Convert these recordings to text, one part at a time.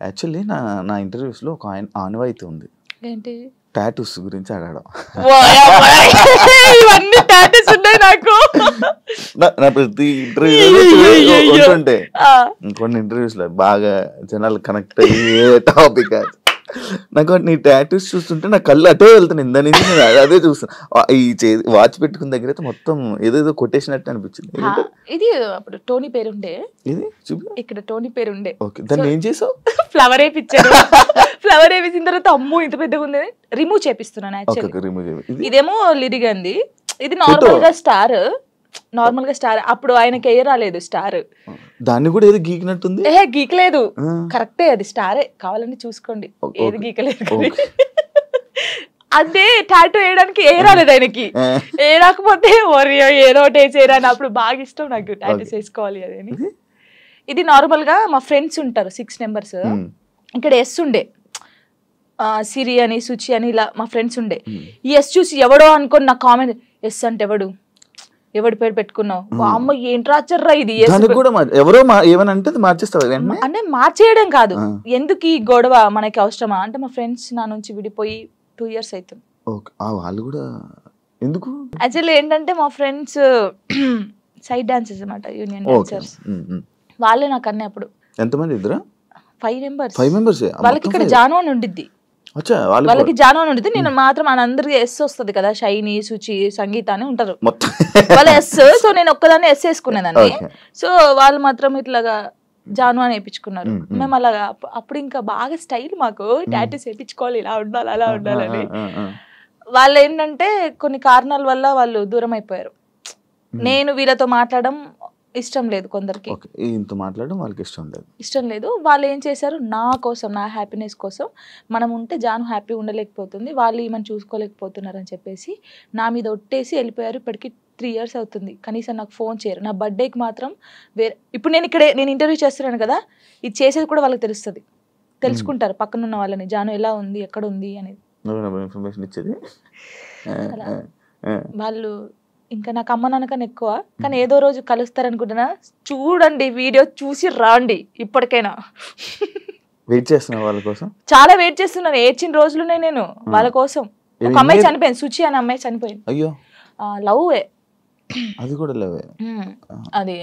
Actually నా ఇంటర్వ్యూస్లో ఒక ఆనవాయితీ ఉంది, ఏంటి టాటూస్ గురించి అడగడం. ఇవన్నీ టాటూస్ ఉన్నాయి నాకు. నా ప్రతి ఇంటర్వ్యూ ఉంటుంటే కొన్ని ఇంటర్వ్యూస్లో బాగా జనాలు కనెక్ట్ అయ్యే టాపిక్ నాకు నీ టాటూస్ చూస్తుంటే నా కళ్ళు అటే వెళ్తాను. ఇందా నుంచి నేను అదే చూస్తాను. ఈ వాచ్ పెట్టుకున్న దగ్గర అయితే మొత్తం ఏదేదో కొట్టేసినట్టు అనిపించింది. ఇది అప్పుడు టోనీ పేరుండే, ఇది చూపి ఇక్కడ టోనీ పేరుండే. ఓకే, దాన్ని ఏం చేసావు? ఫ్లవర్ వేయించారు. ఫ్లవర్ వేయించిన తర్వాత అమ్మో ఇంత పెద్దగా ఉంది, రిమూవ్ చేపిస్తున్నాను. యాక్చువల్లీ ఇదేమో లిరిగంది, ఇది నార్మల్ గా స్టార్, నార్మల్ గా స్టార్. అప్పుడు ఆయనకి ఏ రాలేదు స్టార్, దాన్ని కూడా ఏదో గీకినట్టుంది. గీకలేదు, కరెక్టే, అది స్టారే, కావాలని చూసుకోండి, ఏది గీకలేదు. అదే టాటూ వేయడానికి ఏ రాలేదు ఆయనకి, ఏ రాకపోతే ఏదో ఒకటి వేసేయరా అని. అప్పుడు బాగా ఇష్టం నాకు టాటూస్ వేసుకోవాలి అది అని. ఇది నార్మల్ గా మా ఫ్రెండ్స్ ఉంటారు 6 members, ఇక్కడ ఎస్ ఉండే, సిరి అని సుచి అని ఇలా మా ఫ్రెండ్స్ ఉండే. ఈ ఎస్ చూసి ఎవడో అనుకోని నా కామెంట్, ఎస్ అంటే ఎవడి పేరు పెట్టుకున్నావు, అమ్మ ఏంటి రాచర్రా ఇది, ఎవరో ఏమనంటే మార్చేస్తావు అంటే మార్చేయడం కాదు, ఎందుకు ఈ గొడవ మనకి అవసరమా అంటే. మా ఫ్రెండ్స్ నా నుంచి విడిపోయి 2 years అవుతుంది. వాళ్ళు కూడా ఎందుకు యాక్చువల్లీ ఏంటంటే మా ఫ్రెండ్స్ సైడ్ డాన్సర్స్ అన్నమాట, యూనియన్ డాన్సర్స్. వాళ్ళే నాకు అన్నీ. అప్పుడు ఎంతమంది? ఇద్దరా? 5 members. వాళ్ళకి ఇక్కడ జాను అని ఉండిద్ది, వాళ్ళకి జాను అని ఉండిద్ది. నేను మాత్రం అందరికి ఎస్ వస్తుంది కదా, షైని, సుచి, సంగీత అని ఉంటారు వాళ్ళ ఎస్. సో నేను ఒక్కదాన్ని ఎస్ వేసుకునేదాన్ని. సో వాళ్ళు మాత్రం ఇట్లాగా జాను అని వేయించుకున్నారు. మేము అలాగా అప్పుడు ఇంకా బాగా స్టైల్ మాకు, టాటూస్ వేయించుకోవాలి, ఇలా ఉండాలి అలా ఉండాలని. వాళ్ళు ఏంటంటే కొన్ని కారణాల వల్ల వాళ్ళు దూరం అయిపోయారు. నేను వీళ్ళతో మాట్లాడడం ఇష్టం లేదు కొందరికి, మాట్లాడడం వాళ్ళకి ఇష్టం లేదు. వాళ్ళు ఏం చేశారు, నా కోసం, నా హ్యాపీనెస్ కోసం, మనం ఉంటే జాను హ్యాపీ ఉండలేకపోతుంది, వాళ్ళు ఈమెను చూసుకోలేకపోతున్నారు అని చెప్పేసి నా మీద ఒట్టేసి వెళ్ళిపోయారు. ఇప్పటికి 3 years అవుతుంది, కనీసం నాకు ఫోన్ చేయరు. నా బర్త్డేకి మాత్రం ఇప్పుడు నేను ఇంటర్వ్యూ చేస్తున్నాను కదా, ఇది చేసేది కూడా వాళ్ళకి తెలుస్తుంది, తెలుసుకుంటారు పక్కన ఉన్న వాళ్ళని, జాను ఎలా ఉంది, ఎక్కడ ఉంది అనేది వాళ్ళు. ఇంకా నాకు అమ్మ నాన్నకన్నా ఎక్కువ, కానీ ఏదో రోజు కలుస్తారనుకుంటున్నా. చూడండి వీడియో చూసి రాండి, ఇప్పటికైనా వెయిట్ చేస్తున్నా వాళ్ళ కోసం, చాలా వెయిట్ చేస్తున్నాను. ఏడ్చిన రోజులునే నేను వాళ్ళ కోసం. ఒక అమ్మాయి చనిపోయింది, సుచి అనే అమ్మాయి చనిపోయింది. అయ్యో, లవ్. అది కూడా లవ్. అది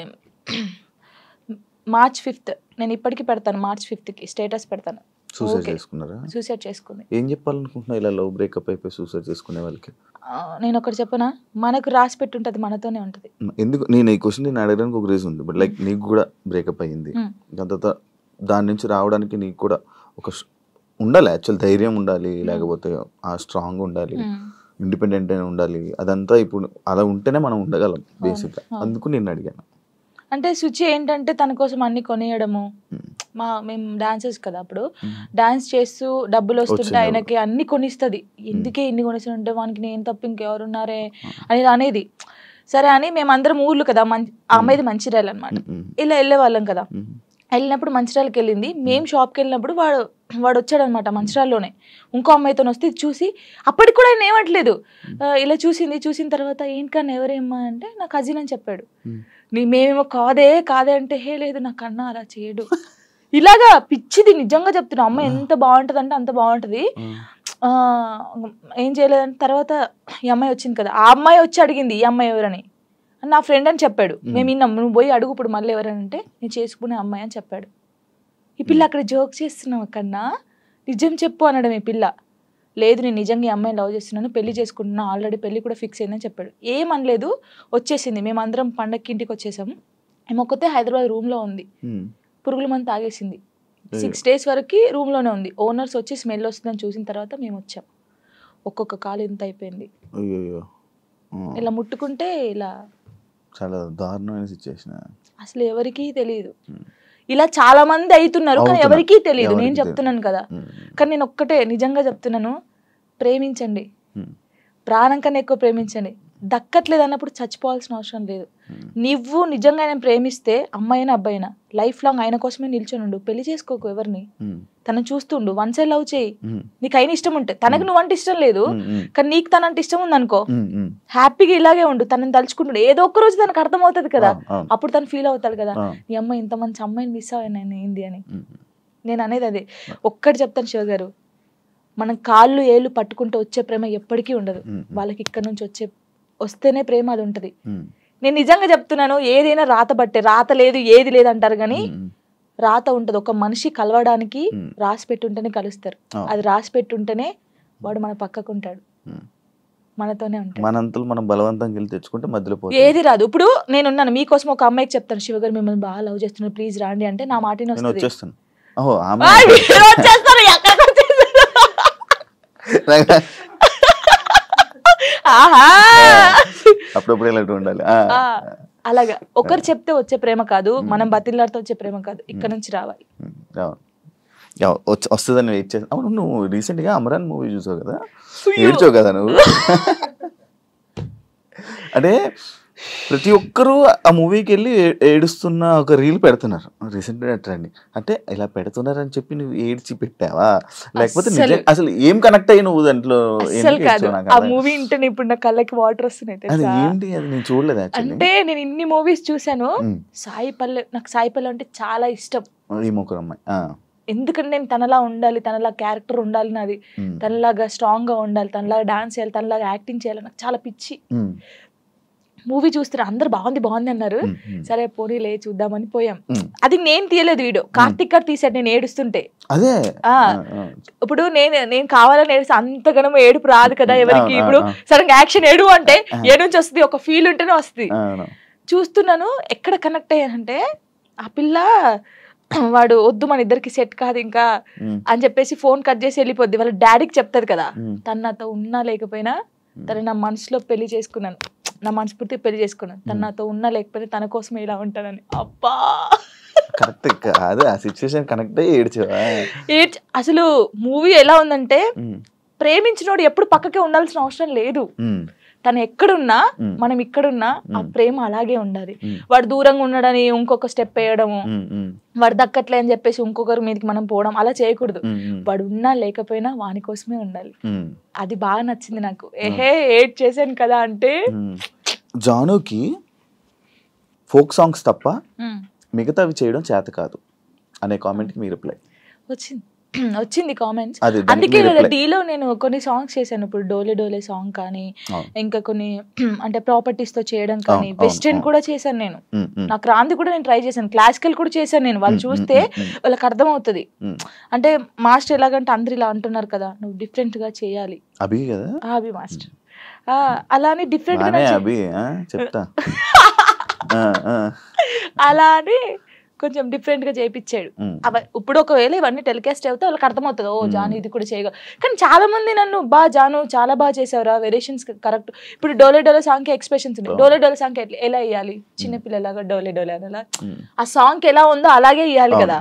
March 5th, నేను ఇప్పటికి పెడతాను, March 5th స్టేటస్ పెడతాను. సూసైడ్ చేసుకుంది. ఏం చెప్పాలనుకుంటున్నా ఇలా లవ్ బ్రేకప్ అయిపోయి సూసైడ్ చేసుకునే వాళ్ళకి? నేను ఒకటి చెప్పనా, మనకు రాసి పెట్టుంటది, మనతోనే ఉంటది. ఎందుకు నేను ఈ క్వశ్చన్ నేను అడగడానికి ఒక రీజన్ ఉంది. బట్ లైక్ నీకు కూడా బ్రేకప్ అయ్యింది, దాని తర్వాత దాని నుంచి రావడానికి నీకు కూడా ఒక ఉండాలి, యాక్చువల్ ధైర్యం ఉండాలి, లేకపోతే ఆ స్ట్రాంగ్ ఉండాలి, ఇండిపెండెంట్ అయినా ఉండాలి. అదంతా ఇప్పుడు అలా ఉంటేనే మనం ఉండగలం బేసిక్గా. అందుకు నేను అడిగాను. అంటే సుచి ఏంటంటే తన కోసం అన్ని కొనియడము, మేము డాన్సర్స్ కదా, అప్పుడు డాన్స్ చేస్తూ డబ్బులు వస్తుంటే ఆయనకి అన్ని కొనిస్తుంది. ఎందుకే ఇన్ని కొనిస్తుంటే వానికి నేను తప్ప ఇంకెవరున్నారే అనేది. సరే అని మేమందరం ఊర్లు కదా, ఆ అమ్మాయిది మంచిర్యాల అనమాట, ఇలా వెళ్ళే వాళ్ళం కదా. వెళ్ళినప్పుడు మంచిర్యాలకి వెళ్ళింది. మేము షాప్కి వెళ్ళినప్పుడు వాడు వచ్చాడనమాట మంచిర్యాలలోనే, ఇంకో అమ్మాయితో వస్తే చూసి, అప్పటికి కూడా ఆయన ఏమట్లేదు, ఇలా చూసిన తర్వాత ఏంటన్నా ఎవరేమ్మా అంటే నా కజిన్ అని చెప్పాడు. మేమేమో కాదే అంటే, హే లేదు నా కన్నా అలా చేయడు, ఇలాగా పిచ్చిది. నిజంగా చెప్తున్నా, అమ్మ ఎంత బాగుంటది అంటే అంత బాగుంటది. ఏం చేయలేదంటే తర్వాత ఈ అమ్మాయి వచ్చింది కదా, ఆ అమ్మాయి వచ్చి అడిగింది ఈ అమ్మాయి ఎవరని, నా ఫ్రెండ్ అని చెప్పాడు. మేము విన్నాం, నువ్వు పోయి అడుగు ఇప్పుడు మళ్ళీ ఎవరంటే నేను చేసుకునే అమ్మాయి అని చెప్పాడు. ఈ పిల్ల అక్కడ జోక్ చేస్తున్నావు కన్నా, నిజం చెప్పు అనడం. ఈ పిల్ల లేదు నేను నిజంగా ఈ అమ్మాయిని లవ్ చేస్తున్నాను, పెళ్లి చేసుకుంటున్నా, ఆల్రెడీ పెళ్లి కూడా ఫిక్స్ అయిందని చెప్పాడు. ఏమనలేదు, వచ్చేసింది. మేమందరం పండగకి ఇంటికి వచ్చేసాము. ఏమొక్కతే హైదరాబాద్ రూమ్లో ఉంది, పురుగుల మందు తాగేసింది. 6 days వరకు రూమ్లోనే ఉంది. ఓనర్స్ వచ్చి స్మెల్ వస్తుందని చూసిన తర్వాత మేము వచ్చాం. ఒక్కొక్క కాలు ఇంత అయిపోయింది, ఇలా ముట్టుకుంటే ఇలా. చాలా దారుణమైన సిచ్యువేషన్. అసలు ఎవరికీ తెలియదు. ఇలా చాలా మంది అవుతున్నారు కానీ ఎవరికీ తెలియదు. నేను చెప్తున్నాను కదా, కానీ నేను ఒక్కటే నిజంగా చెప్తున్నాను, ప్రేమించండి, ప్రాణం కన్నా ఎక్కువ ప్రేమించండి. దక్కట్లేదు అన్నప్పుడు చచ్చిపోవాల్సిన అవసరం లేదు. నువ్వు నిజంగా ఆయన ప్రేమిస్తే, అమ్మాయినా అబ్బాయినా, లైఫ్ లాంగ్ ఆయన కోసమే నిల్చొని ఉండు. పెళ్లి చేసుకోకు ఎవరిని, తనని చూస్తుండు, 1 side లవ్ చేయి. నీకు అయిన ఇష్టం ఉంటే, తనకు నువ్వంటే ఇష్టం లేదు కానీ నీకు తనంటే ఇష్టం ఉంది అనుకో, హ్యాపీగా ఇలాగే ఉండు. తనని తలుచుకుంటుండు, ఏదో ఒక్క రోజు తనకు అర్థం అవుతుంది కదా, అప్పుడు తను ఫీల్ అవుతాడు కదా, నీ అమ్మాయి ఇంత మంచి అమ్మాయిని మిస్ అయ్యాను ఏంది అని. నేను అనేది అదే. ఒక్కటి చెప్తాను శివ గారు, మనం కాళ్ళు ఏళ్ళు పట్టుకుంటూ వచ్చే ప్రేమ ఎప్పటికీ ఉండదు. వాళ్ళకి ఇక్కడ నుంచి వస్తేనే ప్రేమ అది ఉంటది. నేను నిజంగా చెప్తున్నాను, ఏదైనా రాత బట్టే, రాత లేదు ఏది లేదు అంటారు కానీ రాత ఉంటది. ఒక మనిషి కలవడానికి రాసి పెట్టుంటేనే కలుస్తారు. అది రాసి పెట్టుంటేనే వాడు మన పక్కకు ఉంటాడు, మనతోనే ఉంటాడు. మనంతలు మనం బలవంతంగా వెళ్ళి తెచ్చుకుంటే మధ్యలో పోతుంది, ఏది రాదు. ఇప్పుడు నేనున్నాను, మీకోసం ఒక అమ్మాయికి చెప్తాను, శివ గారు మిమ్మల్ని బాగా లవ్ చేస్తున్నారు, ప్లీజ్ రాండి అంటే నా మాట వచ్చేస్తాను. అప్పుడప్పుడు ఇలాంటి ఉండాలి. అలాగా ఒకరు చెప్తే వచ్చే ప్రేమ కాదు, మనం బతిలాడితే వచ్చే ప్రేమ కాదు, ఇక్కడ నుంచి రావాలి. వస్తుందని వెయిట్ చేస్తా. అవును, నువ్వు రీసెంట్ గా అమరాన్ మూవీ చూసావు కదా, ఏడ్చావు కదా నువ్వు. అంటే ప్రతి ఒక్కరూ ఆ మూవీకి వెళ్ళి ఏడుస్తున్న ఒక రీల్ పెడుతున్నారు రీసెంట్ ట్రెండింగ్. అంటే ఇలా పెడుతున్నారని చెప్పి నువ్వు ఏడ్చి పెట్టావా, లేకపోతే అసలు ఏం కనెక్ట్ అయ్యి నువ్వు దాంట్లో? ఆ మూవీ ఇంటే ఇప్పుడు నా కళ్ళకి వాటర్ వస్తున్నాయి. అది ఏంటి, అది నేను చూడలేదు. అంటే నేను ఇన్ని మూవీస్ చూసాను, సాయి పల్లవి, నాకు సాయి పల్లవి అంటే చాలా ఇష్టం. ఈ ముగ్గురు అమ్మాయి, ఎందుకంటే నేను తనలా ఉండాలి, తనలా క్యారెక్టర్ ఉండాలి నాది, తనలాగా స్ట్రాంగ్ గా ఉండాలి, తనలాగా డాన్స్ చేయాలి, తనలాగా యాక్టింగ్ చేయాలి, నాకు చాలా పిచ్చి. మూవీ చూస్తే అందరు బాగుంది బాగుంది అన్నారు, సరే పోనీ లే చూద్దామని పోయాం. అది నేను తీయలేదు వీడియో, కార్తిక్ గారు తీసాడు నేను ఏడుస్తుంటే. అదే ఇప్పుడు నేను కావాలని ఏడుస్తే అంతగానో ఏడుపు రాదు కదా ఎవరికి. ఇప్పుడు సడన్ యాక్షన్ ఏడు అంటే ఏ నుంచి వస్తుంది, ఒక ఫీల్ ఉంటేనే వస్తుంది. చూస్తున్నాను, ఎక్కడ కనెక్ట్ అయ్యానంటే ఆ పిల్ల వాడు వద్దు మన ఇద్దరికి సెట్ కాదు ఇంకా అని చెప్పేసి ఫోన్ కట్ చేసి వెళ్ళిపోద్ది. వాళ్ళ డాడీకి చెప్తాది కదా, తను నాతో ఉన్నా లేకపోయినా తను నా మనసులో పెళ్లి చేసుకున్నాను, నా మనస్ఫూర్తి పెళ్లి చేసుకున్నాను, తను నాతో ఉన్నా లేకపోయినా తన కోసం ఇలా ఉంటానని. అబ్బా కరెక్ట్ కాదు, ఆ సిచ్యువేషన్ కనెక్ట్ అయ్యి ఏడ్చావా? అసలు మూవీ ఎలా ఉందంటే, ప్రేమించినోడు ఎప్పుడు పక్కకే ఉండాల్సిన అవసరం లేదు. తను ఎక్కడున్నా మనం ఇక్కడున్నా ఆ ప్రేమ అలాగే ఉండాలి. వాడు దూరంగా ఉన్నాడని ఇంకొక స్టెప్ వేయడము, వాడు దక్కట్లే అని చెప్పేసి ఇంకొకరి మీదకి మనం పోవడం అలా చేయకూడదు. వాడు ఉన్నా లేకపోయినా వాని కోసమే ఉండాలి. అది బాగా నచ్చింది నాకు. ఏహే ఏడ్ చేశాను కదా అంటే, జానుకి ఫోక్ సాంగ్స్ తప్ప మిగతావి చేయడం చేత కాదు అనే కామెంట్ కి మీ రిప్లై వచ్చింది కామెంట్స్. అందుకే డీలో నేను కొన్ని సాంగ్స్ చేశాను. ఇప్పుడు డోలే డోలే సాంగ్ కానీ, ఇంకా కొన్ని అంటే ప్రాపర్టీస్ తో చేయడం కానీ, వెస్టర్న్ కూడా చేశాను నేను. నాకు రాంది కూడా నేను ట్రై చేశాను, క్లాసికల్ కూడా చేశాను నేను. వాళ్ళు చూస్తే వాళ్ళకి అర్థం అవుతుంది. అంటే మాస్టర్ ఎలాగంటే అందరు ఇలా అంటున్నారు కదా, నువ్వు డిఫరెంట్ గా చేయాలి. అభి కదా, అభి మాస్టర్ అలానే డిఫరెంట్ గా చెప్తా అలా అని కొంచెం డిఫరెంట్ గా చేయించాడు. ఇప్పుడు ఒకవేళ ఇవన్నీ టెలికాస్ట్ అవుతే వాళ్ళకి అర్థమవుతుంది, ఓ జాను ఇది కూడా చేయగల. కానీ చాలా మంది నన్ను జాను చాలా బాగా చేసావురా, వేరియేషన్స్ కరెక్ట్. ఇప్పుడు డోలే డోలే సాంగ్ కి ఎక్స్ప్రెషన్స్ ఉన్నాయి, డోలే డోలే సాంగ్ ఎలా వేయాలి, చిన్నపిల్లలాగా డోలే డోలే అలా ఆ సాంగ్ ఎలా ఉందో అలాగే ఇవ్వాలి కదా,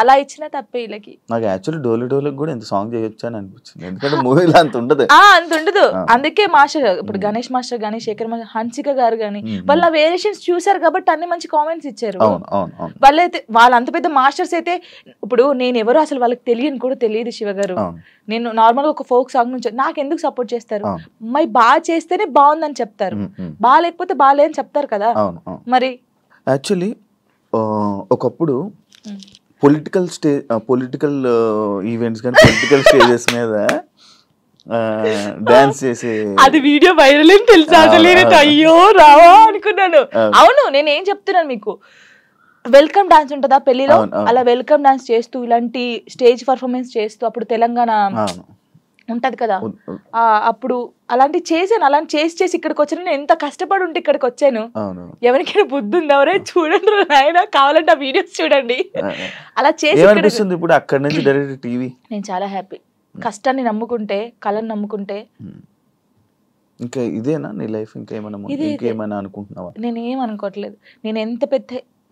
అలా ఇచ్చినా తప్పే వీళ్ళకి. నాకు యాక్చువల్లీ డోలే డోలే కూడా ఎంత సాంగ్ చేయొచ్చు అని అనిపించింది, ఎందుకంటే మూవీలో అంత ఉండదు. అంత ఉండదు. అందుకే మాస్టర్ ఇప్పుడు గణేష్ మాస్టర్ కానీ, శేఖర్ మాస్టర్, హన్సిక గారు కానీ వాళ్ళ వేరియేషన్స్ చూసారు కాబట్టి అన్ని మంచి కామెంట్స్ ఇచ్చారు. వాళ్ళైతే వాళ్ళు అంత పెద్ద మాస్టర్స్ అయితే, ఇప్పుడు నేను ఎవరు అసలు వాళ్ళకి తెలియని కూడా తెలియదు శివ గారు. నేను నార్మల్ గా ఒక ఫోక్ సాంగ్ నుంచి నాకు ఎందుకు సపోర్ట్ చేస్తారు, మరి బాగా చేస్తేనే బాగుందని చెప్తారు, బాగా లేకపోతే బాగాలే అని చెప్తారు కదా. మరి యాక్చువల్లీ ఒకప్పుడు పొలిటికల్ ఈవెంట్స్ కానీ పొలిటికల్ స్టేజెస్ మీద డాన్స్ చేసి అది వీడియో వైరల్ అని తెలుసా? అయ్యో రావా అనుకున్నాను. అవును, నేను ఏం చెప్తున్నాను మీకు, వెల్కమ్ డాన్స్ ఉంటుందా పెళ్లిలో, అలా వెల్కమ్ డాన్స్ చేస్తూ ఇలాంటి స్టేజ్ పర్ఫార్మెన్స్ చేస్తూ, అప్పుడు తెలంగాణ ఉంటది కదా, అప్పుడు అలాంటి చేశాను. అలాంటి చేసి ఇక్కడికి వచ్చాను. నేను ఎంత కష్టపడి ఉంటే ఇక్కడికి వచ్చాను. ఎవరికైనా బుద్ధి ఉందా? ఎవరే చూడండి నాయన, కావాలంటే ఆ వీడియోస్ చూడండి. అలా చేసి ఇప్పుడు అక్కడ నుంచి డైరెక్ట్ టీవీ. నేను చాలా హ్యాపీ. కష్టాన్ని నమ్ముకుంటే, కళను నమ్ముకుంటే. ఇంకా ఇదేనా నీ లైఫ్? ఇంకేమైనా అనుకుంటున్నావా? నేనేం అనుకోవట్లేదు. నేను ఎంత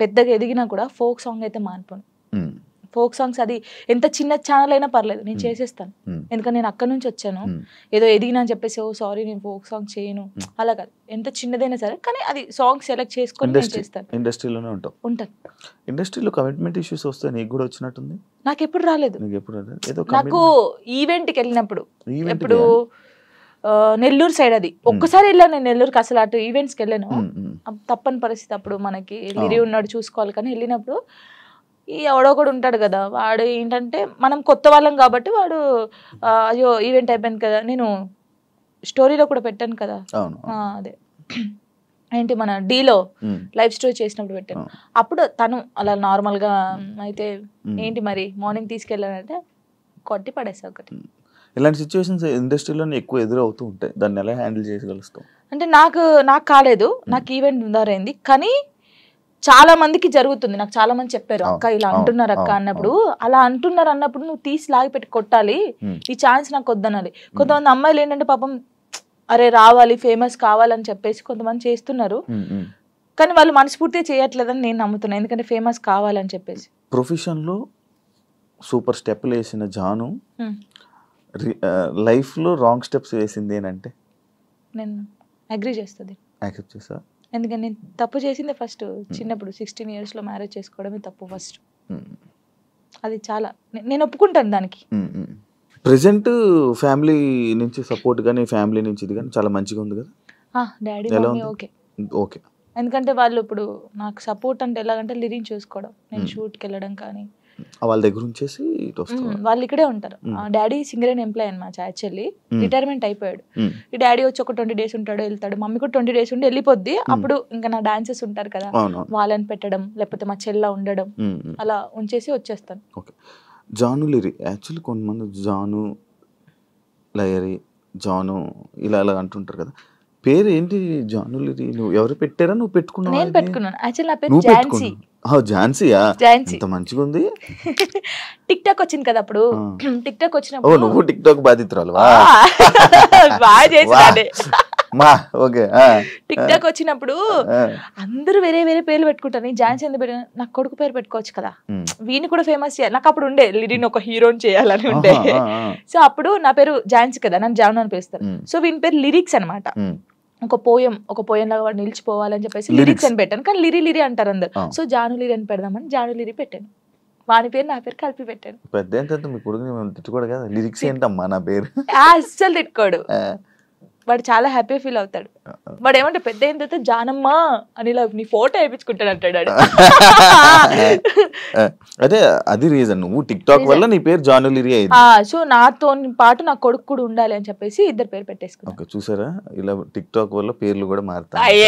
పెద్దగా ఎదిగినా కూడా ఫోక్ సాంగ్ అయితే మానిపోను. ఫోక్ సాంగ్స్ అది ఎంత చిన్న ఛానల్ అయినా పర్లేదు, నేను చేసేస్తాను. ఎందుకంటే నేను అక్కడ నుంచి వచ్చాను. ఏదో ఎదిగినా అని చెప్పేసి ఓ సారీ నేను ఫోక్ సాంగ్ చేయను అలా కాదు. ఎంత చిన్నదైనా సరే, కానీ అది సాంగ్ సెలెక్ట్ చేసుకొని నేను చేస్తాను. ఇండస్ట్రీలోనే ఉంటాను. ఇండస్ట్రీలో కమిట్మెంట్ ఇష్యూస్ వస్తే నీకు కూడా వచ్చినట్టుంది? నాకు ఎప్పుడు రాలేదు. నాకు ఈవెంట్కి వెళ్ళినప్పుడు, ఎప్పుడు నెల్లూరు సైడ్, అది ఒక్కసారి వెళ్ళాను నేను నెల్లూరుకి. అసలు అటు ఈవెంట్స్కి వెళ్ళాను, తప్పని పరిస్థితి అప్పుడు, మనకి లిరి ఉన్నాడు చూసుకోవాలి. కానీ వెళ్ళినప్పుడు ఈ ఎవడో కూడా ఉంటాడు కదా, వాడు ఏంటంటే మనం కొత్త వాళ్ళం కాబట్టి వాడు అయ్యో ఈవెంట్ అయిపోయింది కదా, నేను స్టోరీలో కూడా పెట్టాను కదా, అదే ఏంటి మన డీలో లైవ్ స్టోరీ చేసినప్పుడు పెట్టాను. అప్పుడు తను అలా నార్మల్గా అయితే ఏంటి మరి మార్నింగ్ తీసుకెళ్ళానంటే కొట్టి పడేసా ఒకటి. ఇలాంటి సిచ్యువేషన్స్ ఇండస్ట్రీలో ఎక్కువ ఎదురవుతూ ఉంటాయి, దాన్ని ఎలా హ్యాండిల్ చేయగలుగుతాం? అంటే నాకు కాలేదు, నాకు ఈవెంట్ ఉందారైంది, కానీ చాలా మందికి జరుగుతుంది. నాకు చాలా మంది చెప్పారు అక్క ఇలా అంటున్నారు అక్క అన్నప్పుడు, అలా అంటున్నారు అన్నప్పుడు నువ్వు తీసి లాగి పెట్టి కొట్టాలి, ఈ ఛాన్స్ నాకు వద్దనాలి. కొంతమంది అమ్మాయిలు ఏంటంటే పాపం అరే రావాలి ఫేమస్ కావాలని చెప్పేసి కొంతమంది చేస్తున్నారు, కానీ వాళ్ళు మనస్ఫూర్తిగా చేయట్లేదని నేను నమ్ముతున్నాను, ఎందుకంటే ఫేమస్ కావాలని చెప్పేసి. ప్రొఫెషన్లో సూపర్ స్టెప్లు వేసిన జాను లైఫ్లో రాంగ్ స్టెప్స్ వేసింది ఏంటంటే నేను అగ్రీ చేస్తుంది, యాక్సెప్ట్ చేసా. ఎందుకంటే నేను తప్పు చేసిందే ఫస్ట్, చిన్నప్పుడు 16 yearsలో మ్యారేజ్ చేసుకోవడమే తప్పు ఫస్ట్. అది చాలా నేను ఒప్పుకుంటాను దానికి. ప్రెసెంట్ ఫ్యామిలీ నుంచి సపోర్ట్ కానీ ఫ్యామిలీ నుంచి ఇది కానీ చాలా మంచిగా ఉంది కదా? డాడీ మమ్మీ ఓకే ఓకే, ఎందుకంటే వాళ్ళు ఇప్పుడు నాకు సపోర్ట్ అంటే ఎలాగంటే లివింగ్ చూసుకోవడం, నేను షూట్కి వెళ్ళడం కానీ వాళ్ళ దగ్గర ఉంచేసి వాళ్ళు ఇక్కడే ఉంటారు. డాడీ సింగరేన్ ఎంప్లాయ్ అనమాట, యాక్చువల్లీ రిటైర్మెంట్ అయిపోయాడు. ఈ డాడీ వచ్చి ఒక 20 days ఉంటాడు వెళ్తాడు, మమ్మీ కూడా 20 days ఉండి వెళ్ళిపోద్ది. అప్పుడు ఇంకా నా డాన్సెస్ ఉంటారు కదా వాళ్ళని పెట్టడం, లేకపోతే మా చెల్ల ఉండడం, అలా ఉంచేసి వచ్చేస్తాను. ఓకే, జాను లిరి యాక్చువల్లీ కొంతమంది జాను లయరి జాను ఇలా అలా అంటుంటారు కదా, పేరు ఏంటి జాను లిరి? నువ్వు ఎవరు పెట్టారా, నువ్వు పెట్టుకున్నావు? నేను పెట్టుకున్నాను, యాక్చువల్లీ నా పేరు ఝాన్సీ. ఝాన్సీయా? ఝాన్సీ ఇంత మంచిగా ఉంది. టిక్ టాక్ వచ్చింది కదా అప్పుడు, టిక్ టాక్ వచ్చినప్పుడు నువ్వు టిక్ టాక్ బాధితురాలు బాగా చేసాడే. టిక్ టాక్ వచ్చినప్పుడు అందరూ వేరే వేరే పేర్లు పెట్టుకుంటారు, నేను ఝాన్సీ ఎందుకు పెట్టాను, నాకు కొడుకు పేరు పెట్టుకోవచ్చు కదా, వీని కూడా ఫేమస్ చేయాలి. నాకు అప్పుడు ఉండే లిరిని ఒక హీరోని చేయాలని ఉండే. సో అప్పుడు నా పేరు ఝాన్సీ కదా, నన్ను జాను అని పిలుస్తారు. సో వీని పేరు లిరిక్స్ అనమాట, ఒక పోయం లాగా వాడు నిలిచిపోవాలని చెప్పేసి లిరిక్స్ అని పెట్టాను, కానీ లిరి అంటారు అందరు. సో జాను లిరి అని పెడదామని జాను లిరి పెట్టాను, వాని పేరు నా పేరు కలిపి పెట్టాను. పెద్ద మీ కొడుకుని తిట్టుకోడు కదా, లిరిక్స్ ఏంటమ్మా నా పేరు అస్సలు తిట్టుకోడు, వాడు చాలా హ్యాపీ ఫీల్ అవుతాడు. వాడు ఏమంటే పెద్ద అయిన తర్వాత జానమ్మా అని నీ ఫోటో వేయించుకుంటాడు అంటాడు. అదే అది రీజన్, నువ్వు టిక్ టాక్ వల్ల నీ పేరు జాను లిరి అయింది. సో నాతో పాటు నా కొడుకు కూడా ఉండాలి అని చెప్పేసి ఇద్దరు పేరు పెట్టేసుకున్నాను. చూసారా, ఇలా టిక్ టాక్ వల్ల పేర్లు కూడా మారుతాయి.